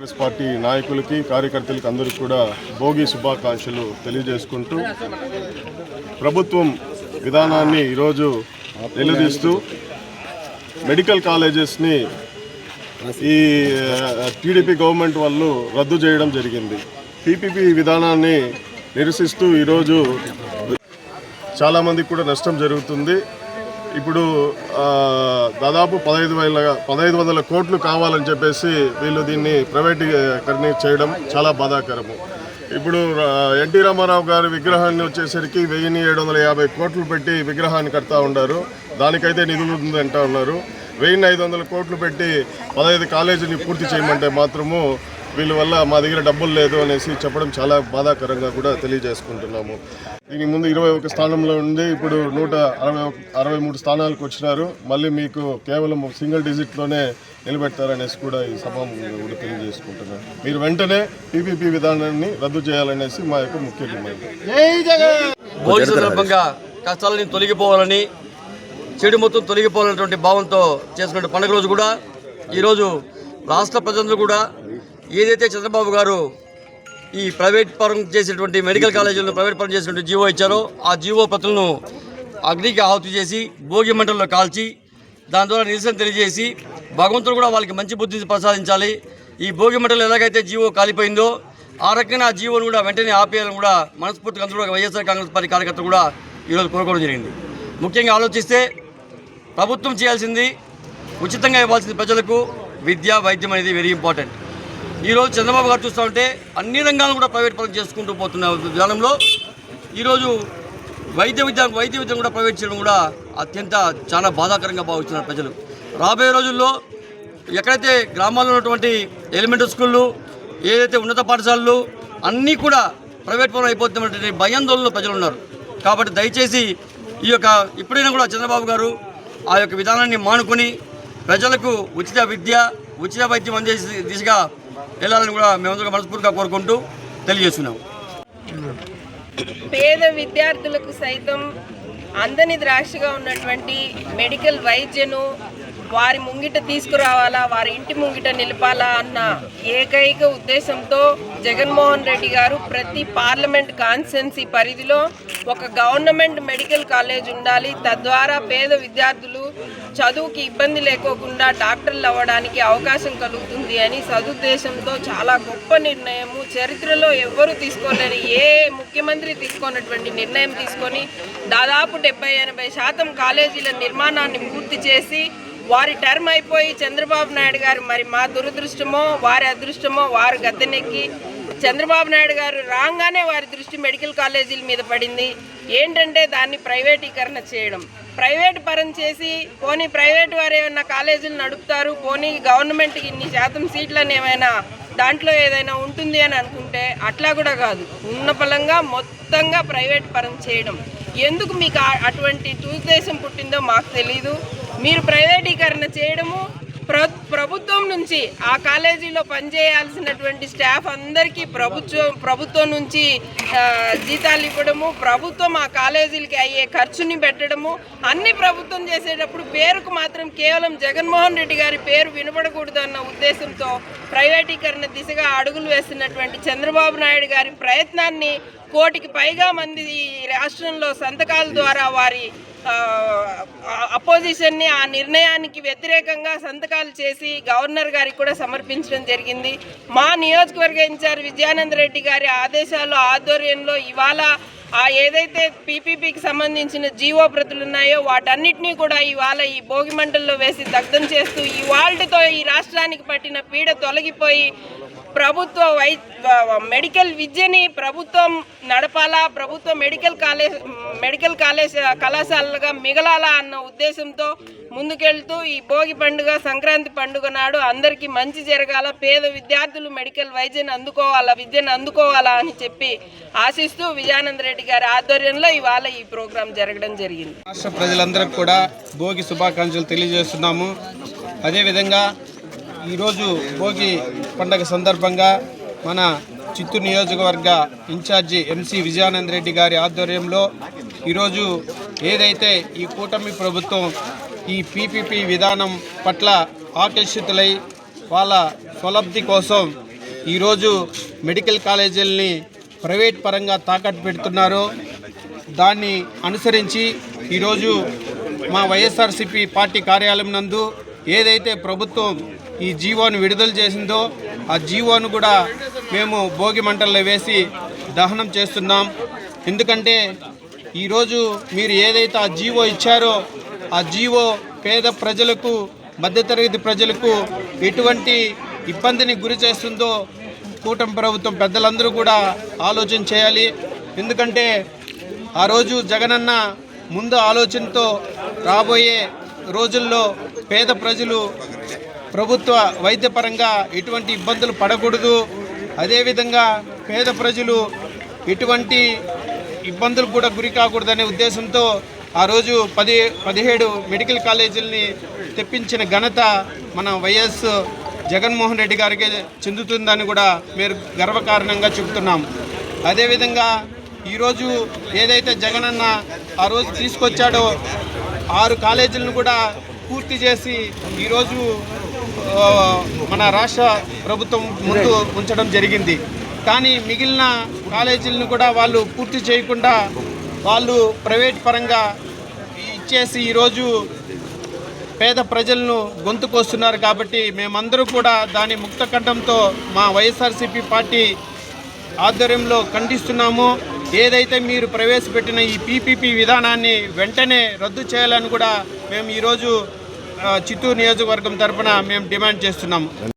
Congress party నాయకులకి కార్యకర్తలకి అందరికీ కూడా భోగి శుభాకాంక్షలు తెలియజేసుకుంటూ ప్రభుత్వం విధానాన్ని ఈరోజు నిలదీస్తూ మెడికల్ కాలేజెస్ని ఈ టీడీపీ గవర్నమెంట్ వాళ్ళు రద్దు చేయడం జరిగింది. పీపీపీ విధానాన్ని నిరసిస్తూ ఈరోజు చాలామందికి కూడా నష్టం జరుగుతుంది. ఇప్పుడు దాదాపు 1500 కోట్లు కావాలని చెప్పేసి వీళ్ళు దీన్ని ప్రైవేటీకరణ చేయడం చాలా బాధాకరము. ఇప్పుడు ఎన్టీ రామారావు గారి విగ్రహాన్ని వచ్చేసరికి 1750 కోట్లు పెట్టి విగ్రహాన్ని కడతా ఉన్నారు. దానికైతే నిధులు ఉందంటా ఉన్నారు. 1500 కోట్లు పెట్టి 15 కాలేజీని పూర్తి చేయమంటే మాత్రము వీళ్ళ వల్ల మా దగ్గర డబ్బులు లేదు అనేసి చెప్పడం చాలా బాధాకరంగా కూడా తెలియజేసుకుంటున్నాము. దీని ముందు 21 స్థానంలో ఉండి ఇప్పుడు 163 స్థానాలకు వచ్చినారు. మళ్ళీ మీకు కేవలం సింగిల్ డిజిట్లోనే నిలబెడతారనేసి కూడా ఈ సభ కూడా తెలియజేసుకుంటున్నాను. మీరు వెంటనే పీపీపీ విధానాన్ని రద్దు చేయాలనేసి మా యొక్క ముఖ్య డిమాండ్. భోగి సందర్భంగా కష్టాలని తొలగిపోవాలని, చెడు మొత్తం తొలగిపోవాలనేటువంటి భావంతో చేసుకునే పండుగ రోజు కూడా ఈరోజు రాష్ట్ర ప్రజలందరూ కూడా ఏదైతే చంద్రబాబు గారు ఈ ప్రైవేట్ పరం చేసేటువంటి మెడికల్ కాలేజీలను ప్రైవేట్ పరం చేసినటువంటి జీవో ఇచ్చారో ఆ జీవో ప్రతులను అగ్నికి ఆహుతి చేసి భోగి మంటల్లో కాల్చి దాని ద్వారా నిరసన తెలియజేసి భగవంతుడు కూడా వాళ్ళకి మంచి బుద్ధి ప్రసాదించాలి. ఈ భోగి మంటలు ఎలాగైతే జీవో కాలిపోయిందో ఆ రకంగా ఆ జీవోను కూడా వెంటనే ఆపేయాలని కూడా మనస్ఫూర్తిగా అందరూ కూడా వైఎస్ఆర్ కాంగ్రెస్ పార్టీ కార్యకర్తలు కూడా ఈరోజు కోరుకోవడం జరిగింది. ముఖ్యంగా ఆలోచిస్తే ప్రభుత్వం చేయాల్సింది ఉచితంగా ఇవ్వాల్సింది ప్రజలకు విద్య, వైద్యం అనేది వెరీ ఇంపార్టెంట్. ఈరోజు చంద్రబాబు గారు చూస్తూ ఉంటే అన్ని రంగాలను కూడా ప్రైవేట్ పరం చేసుకుంటూ పోతున్న విధానంలో ఈరోజు వైద్య విద్యను కూడా ప్రైవేట్ చేయడం కూడా చాలా బాధాకరంగా భావిస్తున్నారు ప్రజలు. రాబోయే రోజుల్లో ఎక్కడైతే గ్రామాల్లో ఉన్నటువంటి ఎలిమెంటరీ స్కూళ్ళు, ఏదైతే ఉన్నత పాఠశాలలు అన్నీ కూడా ప్రైవేట్ పరం అయిపోతున్నటువంటి భయాందోళనలో ప్రజలు ఉన్నారు. కాబట్టి దయచేసి ఇప్పుడైనా కూడా చంద్రబాబు గారు ఆ యొక్క విధానాన్ని మానుకొని ప్రజలకు ఉచిత విద్య, ఉచిత వైద్యం అందేసే దిశగా వెళ్ళాలని కూడా మేమందరూ మనస్ఫూర్తిగా కోరుకుంటూ తెలియజేస్తున్నాం. పేద విద్యార్థులకు సైతం అందని ద్రాక్షగా ఉన్నటువంటి మెడికల్ వైద్యను వారి ముంగిట తీసుకురావాలా, వారి ఇంటి ముంగిట నిలపాలా అన్న ఏకైక ఉద్దేశంతో జగన్మోహన్ రెడ్డి గారు ప్రతి పార్లమెంట్ కాన్స్టిట్యున్సీ పరిధిలో ఒక గవర్నమెంట్ మెడికల్ కాలేజ్ ఉండాలి. తద్వారా పేద విద్యార్థులు చదువుకి ఇబ్బంది లేకోకుండా డాక్టర్లు అవ్వడానికి అవకాశం కలుగుతుంది అని సదుద్దేశంతో చాలా గొప్ప నిర్ణయము, చరిత్రలో ఎవ్వరూ తీసుకోలేని ఏ ముఖ్యమంత్రి తీసుకున్నటువంటి నిర్ణయం తీసుకొని దాదాపు 70-80% కాలేజీల నిర్మాణాన్ని పూర్తి చేసి వారి టర్మ్ అయిపోయి చంద్రబాబు నాయుడు గారు మరి మా దురదృష్టమో వారి అదృష్టమో వారు గద్దెనెక్కి చంద్రబాబు నాయుడు గారు రాగానే వారి దృష్టి మెడికల్ కాలేజీల మీద పడింది. ఏంటంటే దాన్ని ప్రైవేటీకరణ చేయడం, ప్రైవేట్ పరం చేసి పోనీ ప్రైవేట్ వారు ఏమైనా కాలేజీలు నడుపుతారు, పోనీ గవర్నమెంట్కి ఇన్ని శాతం సీట్లని ఏమైనా దాంట్లో ఏదైనా ఉంటుంది అని అనుకుంటే అట్లా కూడా కాదు. ఉన్న పలంగా మొత్తంగా ప్రైవేట్ పరం చేయడం. ఎందుకు మీకు అటువంటి ఉద్దేశం పుట్టిందో మాకు తెలీదు. మీరు ప్రైవేటీకరణ చేయడము, ప్రభుత్వం నుంచి ఆ కాలేజీలో పనిచేయాల్సినటువంటి స్టాఫ్ అందరికీ ప్రభుత్వం నుంచి జీతాలు ఇవ్వడము, ప్రభుత్వం ఆ కాలేజీలకి అయ్యే ఖర్చుని పెట్టడము, అన్ని ప్రభుత్వం చేసేటప్పుడు పేరుకు మాత్రం కేవలం జగన్మోహన్ రెడ్డి గారి పేరు వినపడకూడదు అన్న ఉద్దేశంతో ప్రైవేటీకరణ దిశగా అడుగులు వేస్తున్నటువంటి చంద్రబాబు నాయుడు గారి ప్రయత్నాన్ని 1 కోటికి పైగా మంది రాష్ట్రంలో సంతకాల ద్వారా వారి అపోజిషన్ని ఆ నిర్ణయానికి వ్యతిరేకంగా సంతకాలు చేసి గవర్నర్ గారికి కూడా సమర్పించడం జరిగింది. మా నియోజకవర్గ ఇన్ఛార్జ్ విజయానంద రెడ్డి గారి ఆధ్వర్యంలో ఇవాళ ఏదైతే పీపీపీకి సంబంధించిన జీవో ప్రతులు ఉన్నాయో వాటన్నిటినీ కూడా ఇవాళ ఈ భోగి మంటల్లో వేసి దగ్ధం చేస్తూ ఇవాళ్టితో ఈ రాష్ట్రానికి పట్టిన పీడ తొలగిపోయి ప్రభుత్వ మెడికల్ విద్యని ప్రభుత్వం నడపాలా, ప్రభుత్వ మెడికల్ కళాశాలలుగా మిగలాలా అన్న ఉద్దేశంతో ముందుకెళ్తూ ఈ భోగి పండుగ, సంక్రాంతి పండుగ నాడు అందరికీ మంచి జరగాల, పేద విద్యార్థులు మెడికల్ విద్యను అందుకోవాలా అని చెప్పి ఆశిస్తూ విజయానంద రెడ్డి గారి ఆధ్వర్యంలో ఇవాళ ఈ ప్రోగ్రాం జరగడం జరిగింది. రాష్ట్ర ప్రజలందరికీ కూడా భోగి శుభాకాంక్షలు తెలియజేస్తున్నాము. అదేవిధంగా ఈరోజు భోగి పండుగ సందర్భంగా మన చిత్తూరు నియోజకవర్గ ఇన్ఛార్జి ఎంసీ విజయానంద రెడ్డి గారి ఆధ్వర్యంలో ఈరోజు ఏదైతే ఈ కూటమి ప్రభుత్వం ఈ పీపీపీ విధానం పట్ల ఆకర్షితులై వాళ్ళ స్వలబ్ధి కోసం ఈరోజు మెడికల్ కాలేజీలని ప్రైవేట్ పరంగా తాకట్టు పెడుతున్నారో దాన్ని అనుసరించి ఈరోజు మా వైఎస్ఆర్సీపీ పార్టీ కార్యాలయం నందు ఏదైతే ప్రభుత్వం ఈ జీవోను విడుదల చేసిందో ఆ జీవోను కూడా మేము భోగి మంటల్లో వేసి దహనం చేస్తున్నాం. ఎందుకంటే ఈరోజు మీరు ఏదైతే ఆ జీవో ఇచ్చారో ఆ జీవో పేద ప్రజలకు మధ్యతరగతి ప్రజలకు ఎటువంటి ఇబ్బందిని గురి చేస్తుందో కూటమి ప్రభుత్వం పెద్దలందరూ కూడా ఆలోచన చేయాలి. ఎందుకంటే ఆ రోజు జగనన్న ముందు ఆలోచనతో రాబోయే రోజుల్లో పేద ప్రజలు ప్రభుత్వ వైద్యపరంగా ఎటువంటి ఇబ్బందులు పడకూడదు, అదేవిధంగా పేద ప్రజలు ఎటువంటి ఇబ్బందులు కూడా గురి కాకూడదనే ఉద్దేశంతో ఆ రోజు 17 మెడికల్ కాలేజీలని తెప్పించిన ఘనత మన వైఎస్ జగన్మోహన్ రెడ్డి గారికి చెందుతుందని కూడా మీరు గర్వకారణంగా చెబుతున్నాం. అదేవిధంగా ఈరోజు ఏదైతే జగనన్న ఆ రోజు తీసుకొచ్చాడో 6 కాలేజీలను కూడా పూర్తి చేసి ఈరోజు మన రాష్ట్ర ప్రభుత్వం ముందు ఉంచడం జరిగింది. కానీ మిగిలిన కాలేజీలను కూడా వాళ్ళు పూర్తి చేయకుండా వాళ్ళు ప్రైవేట్ పరంగా ఇచ్చేసి ఈరోజు పేద ప్రజలను గొంతుకొస్తున్నారు. కాబట్టి మేమందరూ కూడా దాని ముక్త కంఠంతో మా వైఎస్ఆర్సీపీ పార్టీ ఆధ్వర్యంలో ఖండిస్తున్నాము. ఏదైతే మీరు ప్రవేశపెట్టిన ఈ పీపీపీ విధానాన్ని వెంటనే రద్దు చేయాలని కూడా మేము ఈరోజు చిత్తూరు నియోజకవర్గం తరఫున మేము డిమాండ్ చేస్తున్నాము.